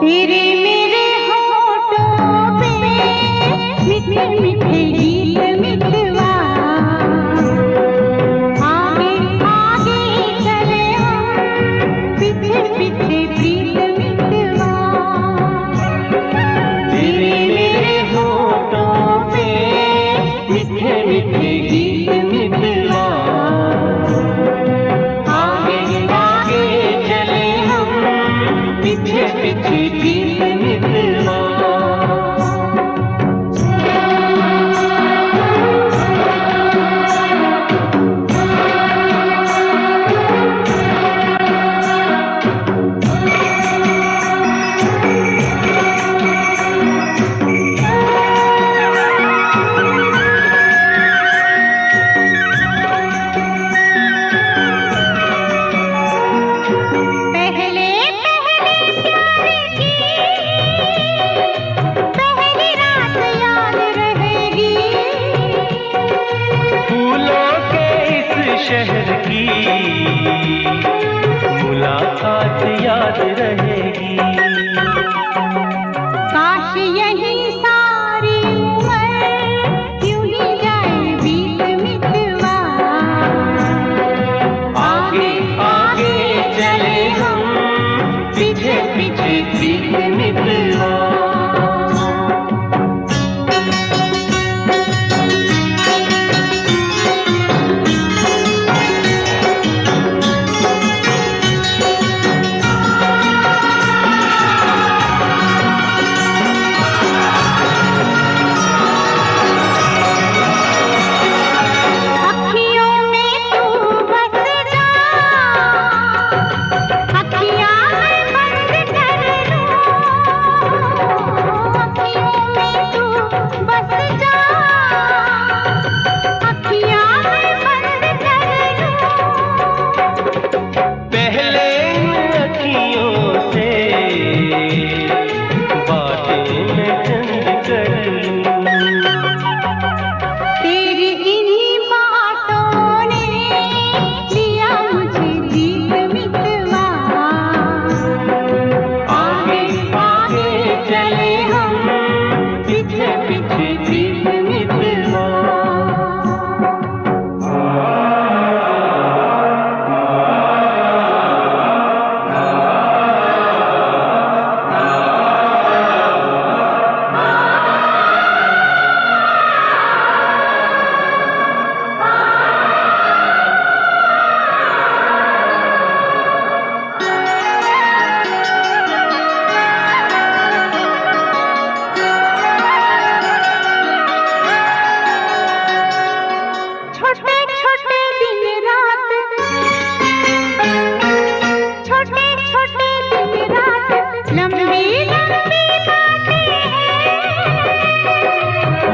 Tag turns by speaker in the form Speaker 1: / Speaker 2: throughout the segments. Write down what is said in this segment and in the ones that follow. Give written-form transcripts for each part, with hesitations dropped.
Speaker 1: तेरे मेरे होठों पे मीठे मीठे गीत मितवा, आगे आगे चले हम पीछे पीछे प्रीत मितवा।
Speaker 2: तेरे मेरे होठों पे मीठे मीठे गीत मितवा, आगे आगे चले हम पीछे पीछे प्रीत मितवा। शहर की मुलाकात याद रहेगी।
Speaker 1: काश यही सारी उम्र यूं ही जाए बीत मितवा,
Speaker 2: आगे आगे चले हम पीछे पीछे प्रीत मितवा।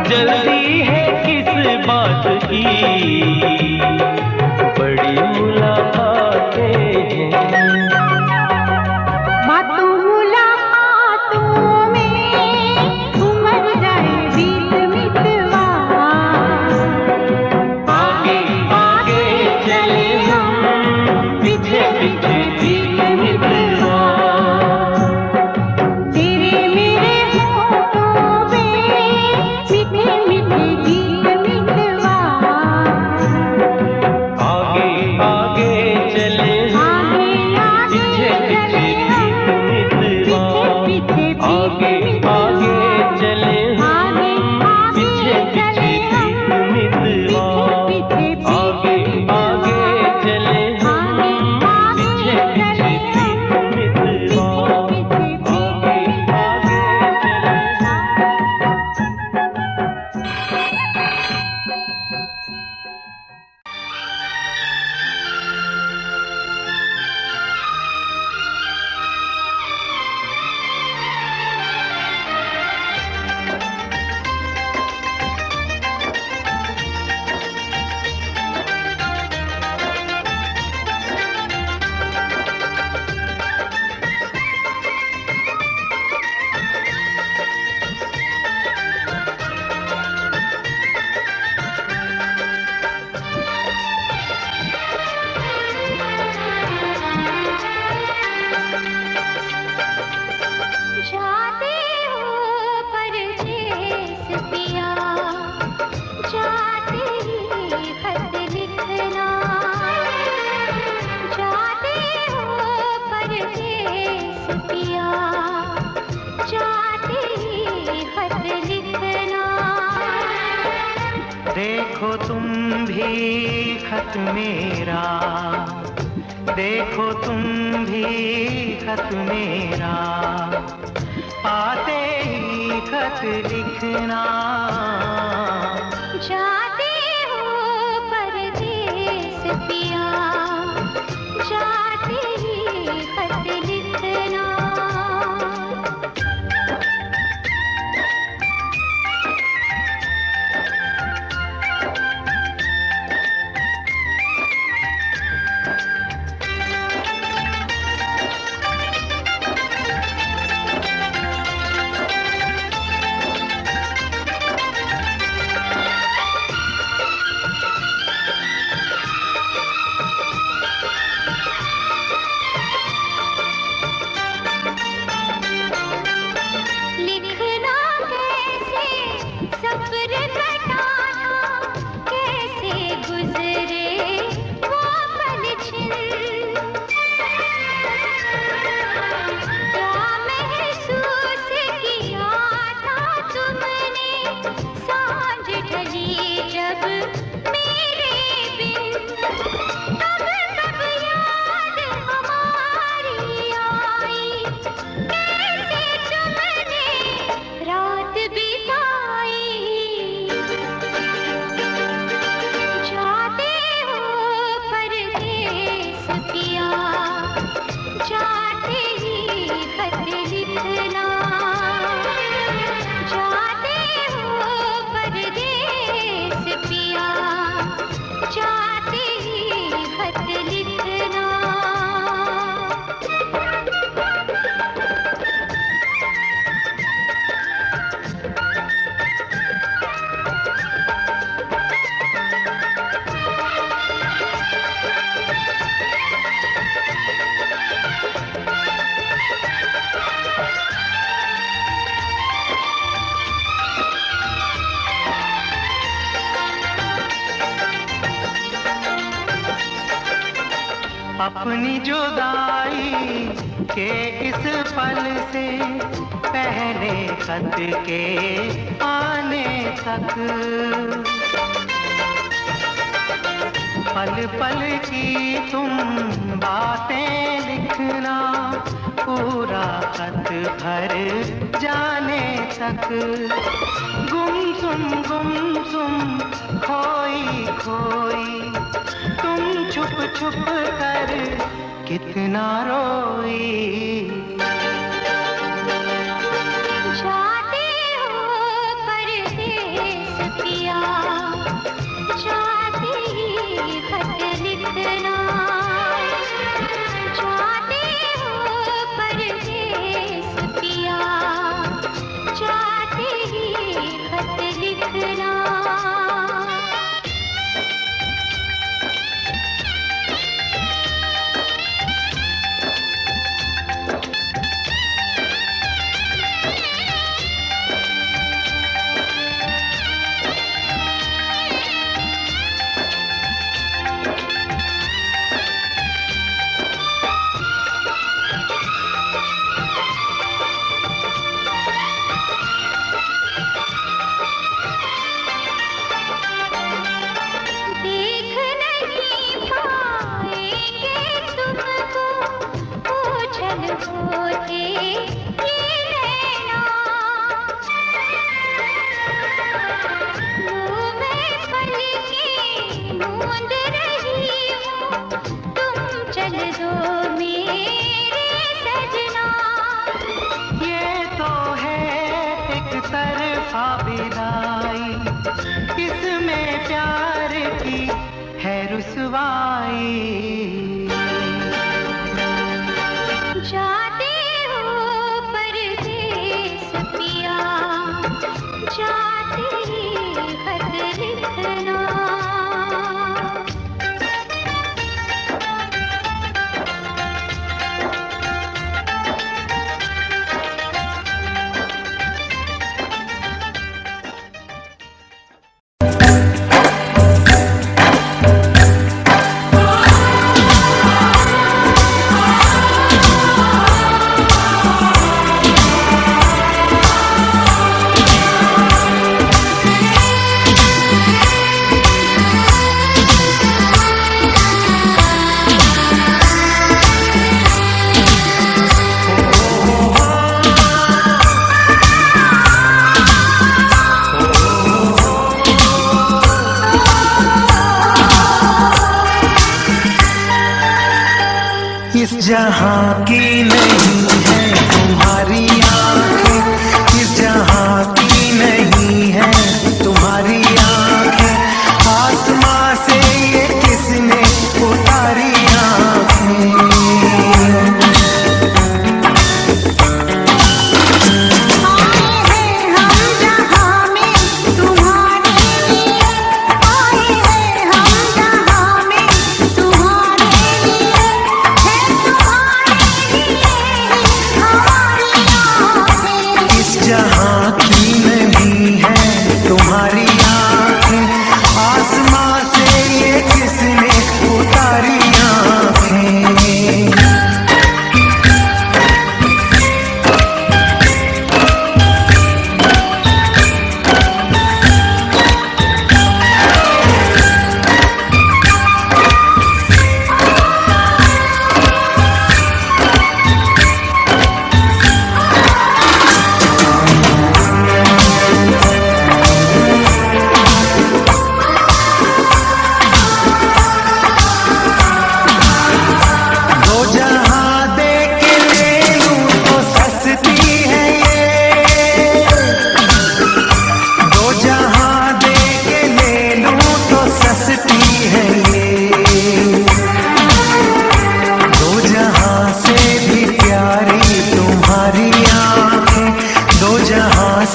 Speaker 2: जल्दी है किस बात की, बड़ी मुलाकातें हैं।
Speaker 1: बातों मुलाकातों में उमड़ जाए बीत मितवा,
Speaker 2: आगे आगे चले हम पीछे पीछे प्रीत मितवा।
Speaker 1: तेरे मेरे होठों पे मीठे मीठे गीत मितवा,
Speaker 3: भी खत मेरा, देखो तुम भी खत मेरा, पाते ही खत लिखना।
Speaker 1: जाते हो परदेस पिया, जाते ही खत लिखना।
Speaker 3: अपनी जुदाई के इस पल से पहले खत के आने तक, पल पल की तुम बातें लिखना, पूरा खत भर जाने तक। गुमसुम खोई खोई तुम छुप छुप कर कितना रोई।
Speaker 1: जाते हो परदेस पिया, जाते ही खत लिखना। जाते हो परदेस पिया, जाते ही खत लिखना।
Speaker 3: विदाई, इसमें प्यार की है रुसवाई।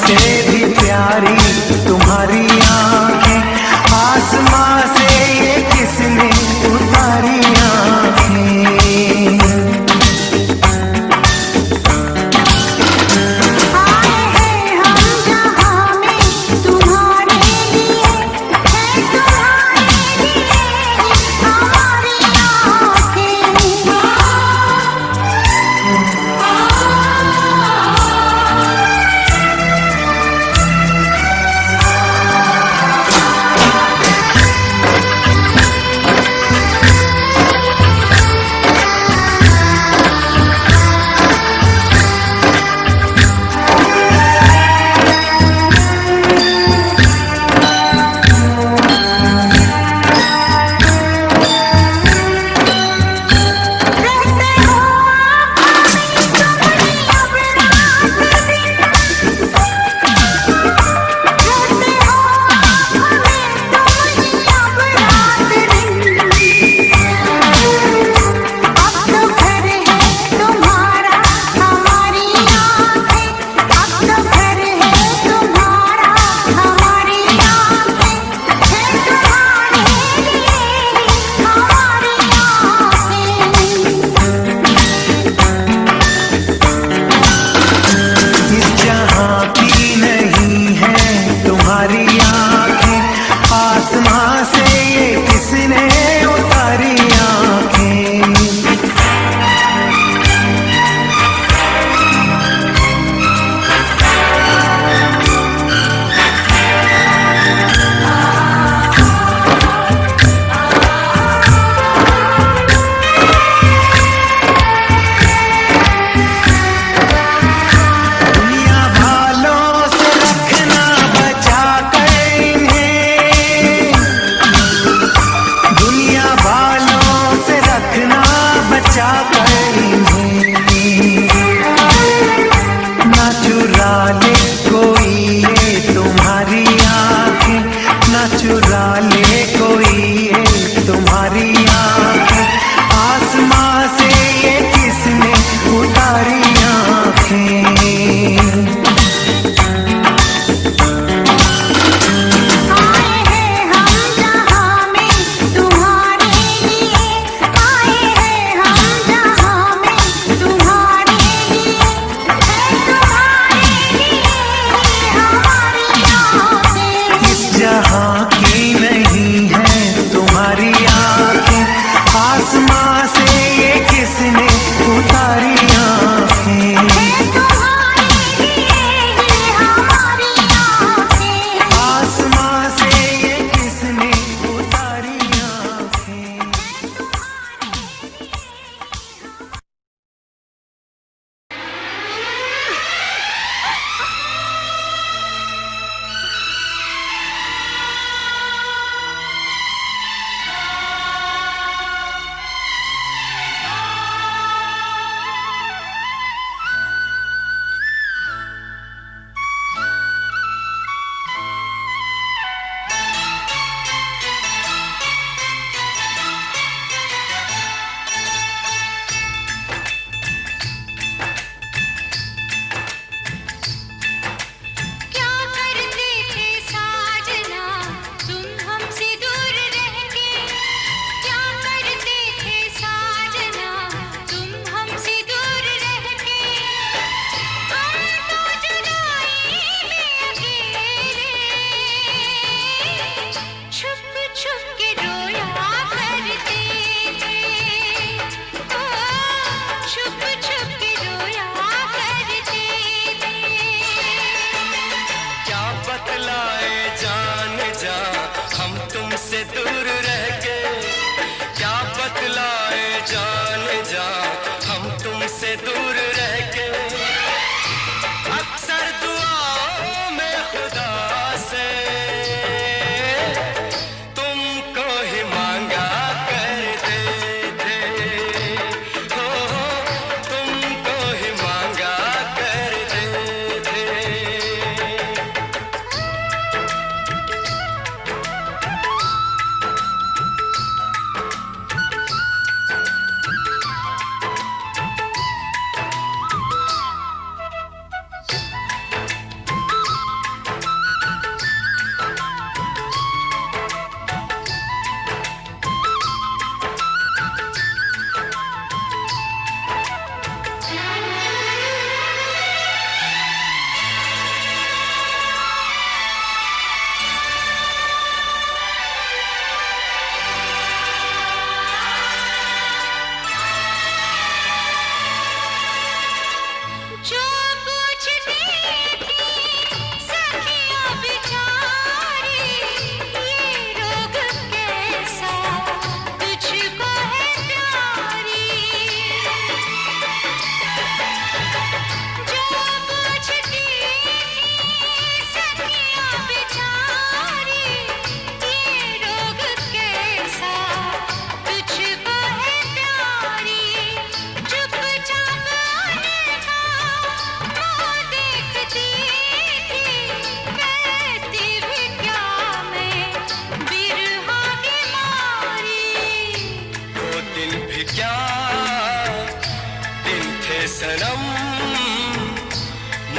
Speaker 3: से भी प्यारी तुम्हारी आंखें, आसमां से ये किसने उतारी आंखें।
Speaker 1: आए हैं हम जहां में तुम्हारे लिए, है तुम्हारे लिए हमारी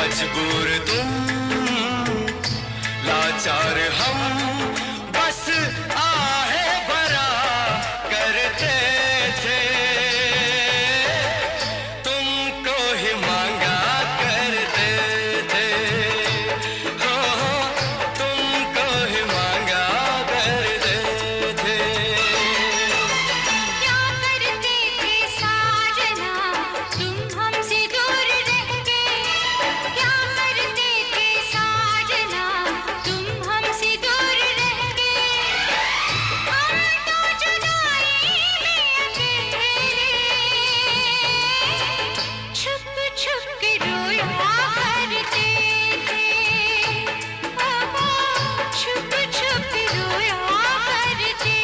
Speaker 4: मजबूर तुम, लाचार हम, बस आहे भरा करते थे, तुमको ही मांगा करते थे, हो तुमको ही मांगा करते थे।
Speaker 1: क्या करते थे साजना तुम हमसे दूर रह के, क्या करते थे साजना तुम हमसे दूर रह के, हम तो जुदाई में अकेले छुप छुप के रोया करते थे, छुप छुप के रोया करते थे।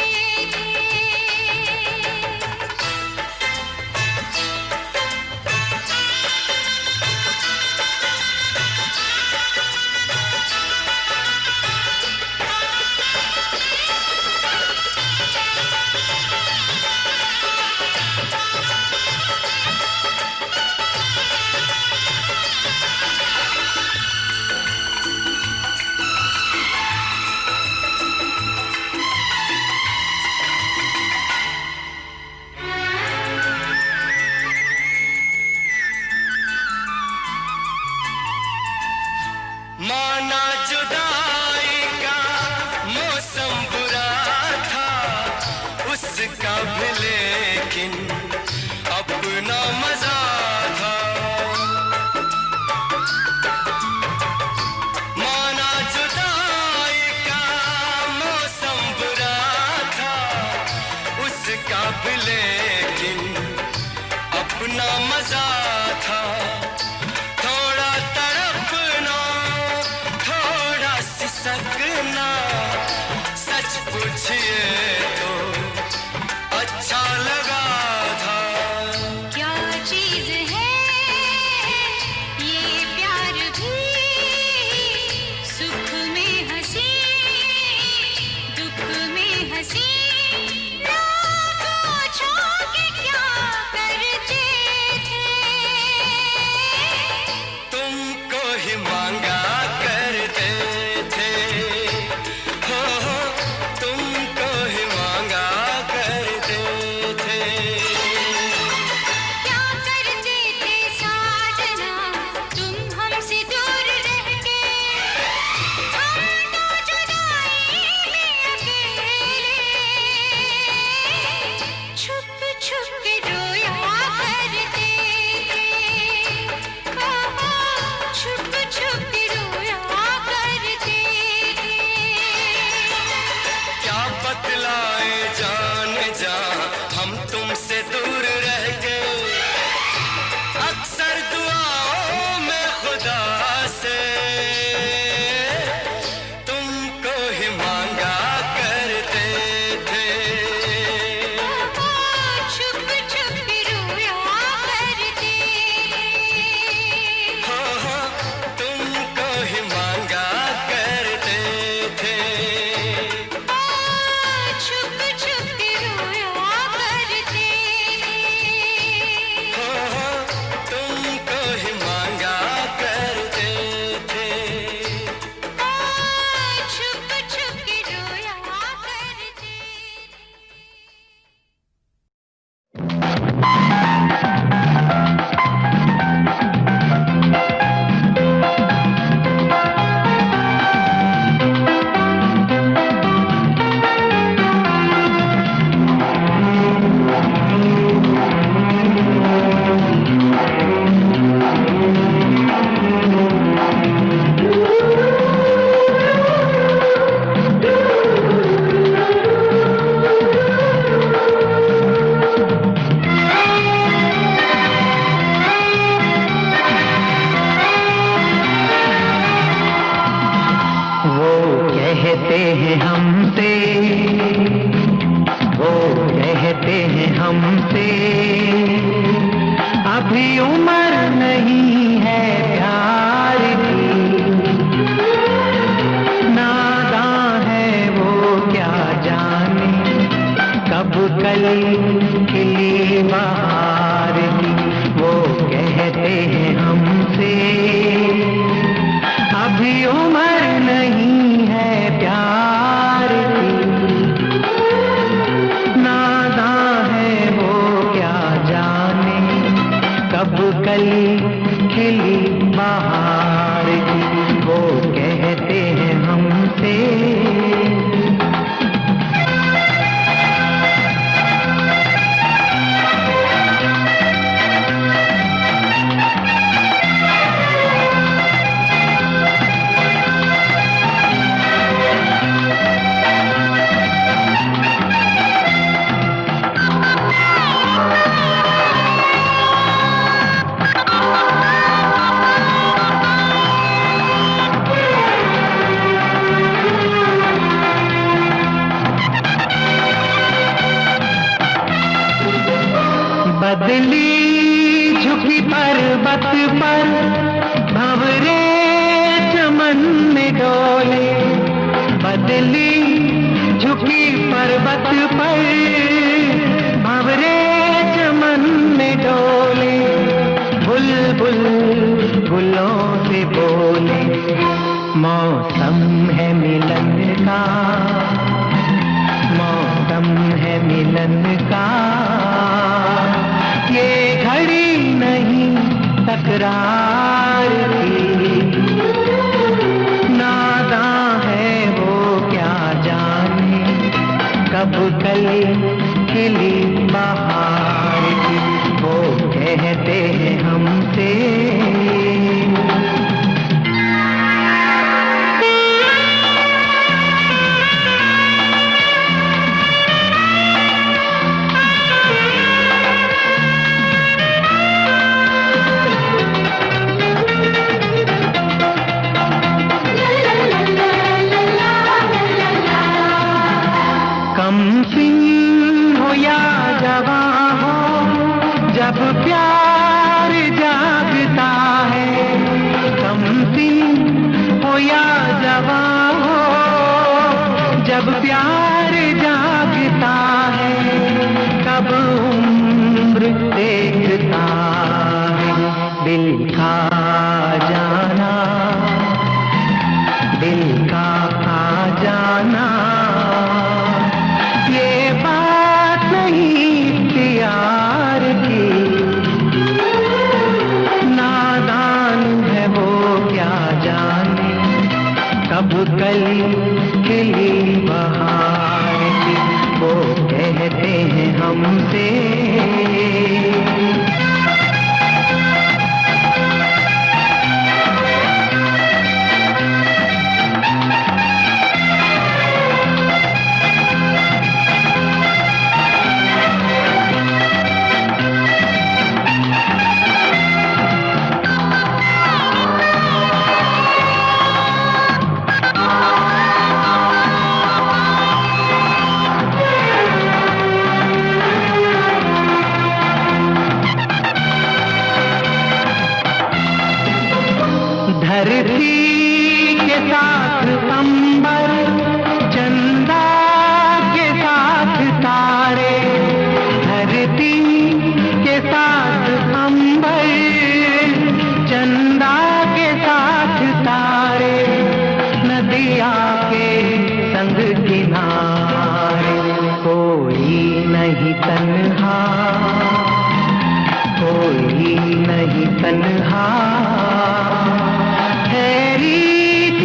Speaker 4: माना जुदाई का मौसम बुरा था, उसका भी लेकिन अपना मजा था। माना जुदाई का मौसम बुरा था, उसका भी लेकिन अपना मजा था। थोड़ा तड़पना, थोड़ा सिसकना, सच पूछिए तो अच्छा लगा था।
Speaker 1: क्या चीज है ये प्यार भी, सुख में हंसी दुख में हंसी, ना पूछो कि क्या करते थे,
Speaker 4: तुमको ही मांगा करते थे, हो तुमको ही मांगा करते थे।
Speaker 1: क्या करते थे साजना तुम हमसे दूर रह के, हम तो जुदाई में अकेले छुप छुप के रोया करते थे, छुप छुप के रोया करते थे।
Speaker 4: क्या बतलाए जान जा हम तुमसे दूर रह गए, अक्सर दुआओं में खुदा से तुमको ही मांगा करते थे,
Speaker 1: छुप छुप के रोया करते
Speaker 4: हो तुमको ही मांगा करते थे,
Speaker 1: छुप छुप के रोया करते
Speaker 4: हो तुमको ही मांगा करते थे।
Speaker 1: छुप छुप के रोया करते।
Speaker 3: वो कहते हैं हमसे, वो कहते हैं हमसे, अभी उम्र नहीं है प्यार की, नादां है वो क्या जाने कब कली खिली बहार की। वो कहते हैं हमसे, पर भंवरे चमन में डोले, बुलबुल गुलों से बोले, मौसम है मिलन का, मौसम है मिलन का, ये घड़ी नहीं तकरार की, नादां है वो क्या जाने कब कली खिली बहार की, वो कहते हैं हमसे जब प्यार जागता है, कमसिन हो या जवां हो, जब प्यार जागता है, कब उम्र देखता है, दिल का जाना, दिल का खा जाना, ये बात नहीं प्यार की, नादान है वो क्या जाने कब कली खिली बहार की, वो कहते हैं हमसे धरती के साथ अंबर, चंदा के साथ तारे, धरती के साथ अंबर, चंदा के साथ तारे, नदिया के संग किनारे, कोई नहीं तन्हा, कोई नहीं तन्हा,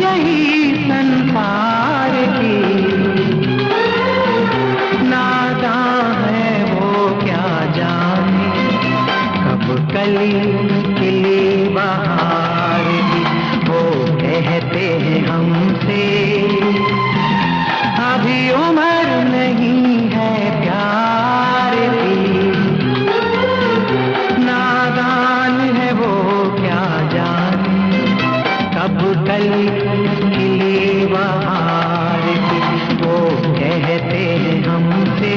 Speaker 3: यही संसार की, नादां है वो क्या जाने कब कली खिली बहार की, वो कहते हैं हमसे अभी उम्र नहीं है प्यार की, नादान है वो क्या जाने कब कली खिली बहार की, वो कहते हैं हमसे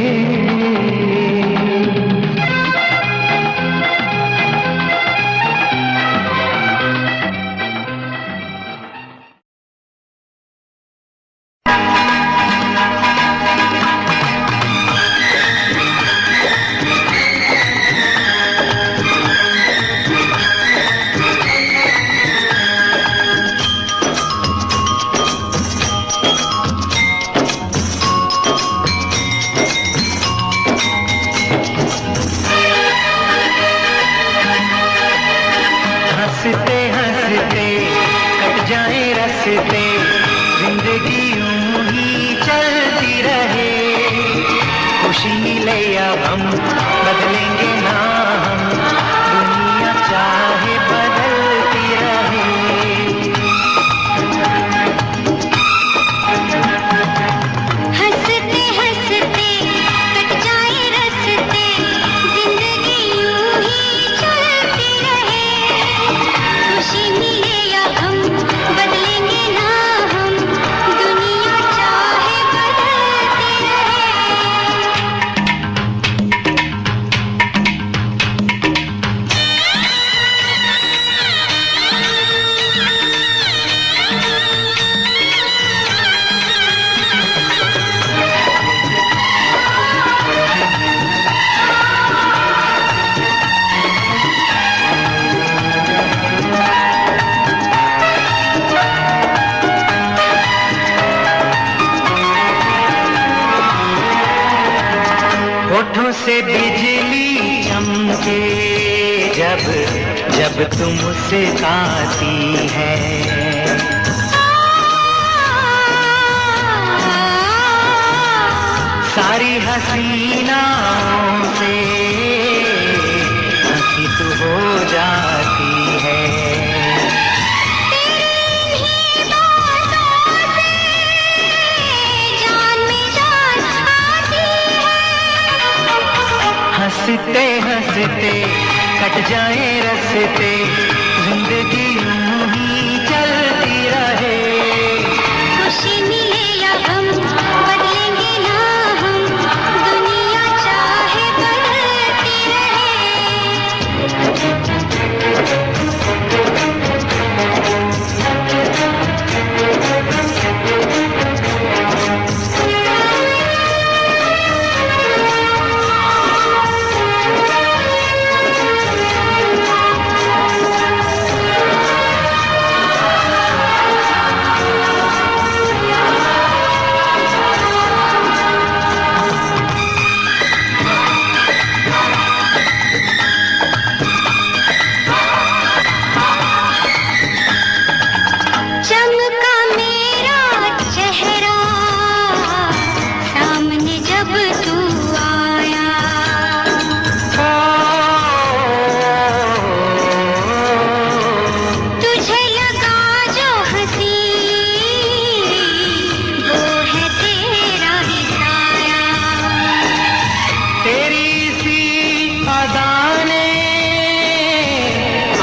Speaker 3: हंसते हंसते कट जाए रस्ते, जिंदगी यूं ही चलती रहे, खुशी मिले या हम बदलेंगे ना हम, दुनिया चाहे बदलती रहे।
Speaker 1: हंसते हंसते कट जाए रस्ते, जिंदगी यूं ही चलती रहे, खुशी मिले या हम बदलेंगे ना हम, दुनिया चाहे बदलती रहे।
Speaker 3: से बिजली चमके जब जब तुम मुस्कुराती है। सारी हसीनाओं से हंसी तू हो जाती है। हंसते हंसते कट जाए रस्ते, जिंदगी यूं ही चलती रहे।
Speaker 1: खुशी मिले या गम बदलेंगे ना हम, दुनिया चाहे बदलती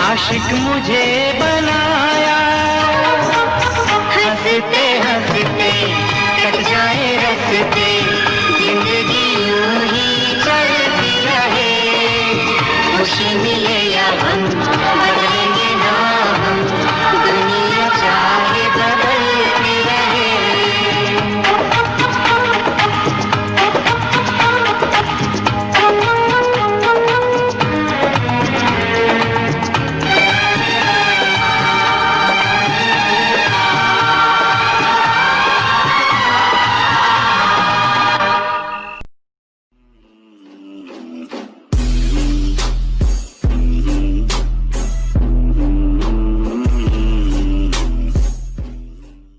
Speaker 3: आशिक मुझे बनाया। हंसते हंसते कट जाए रस्ते, जिंदगी यूं ही चलती रहे। खुशी मिले या गम बदले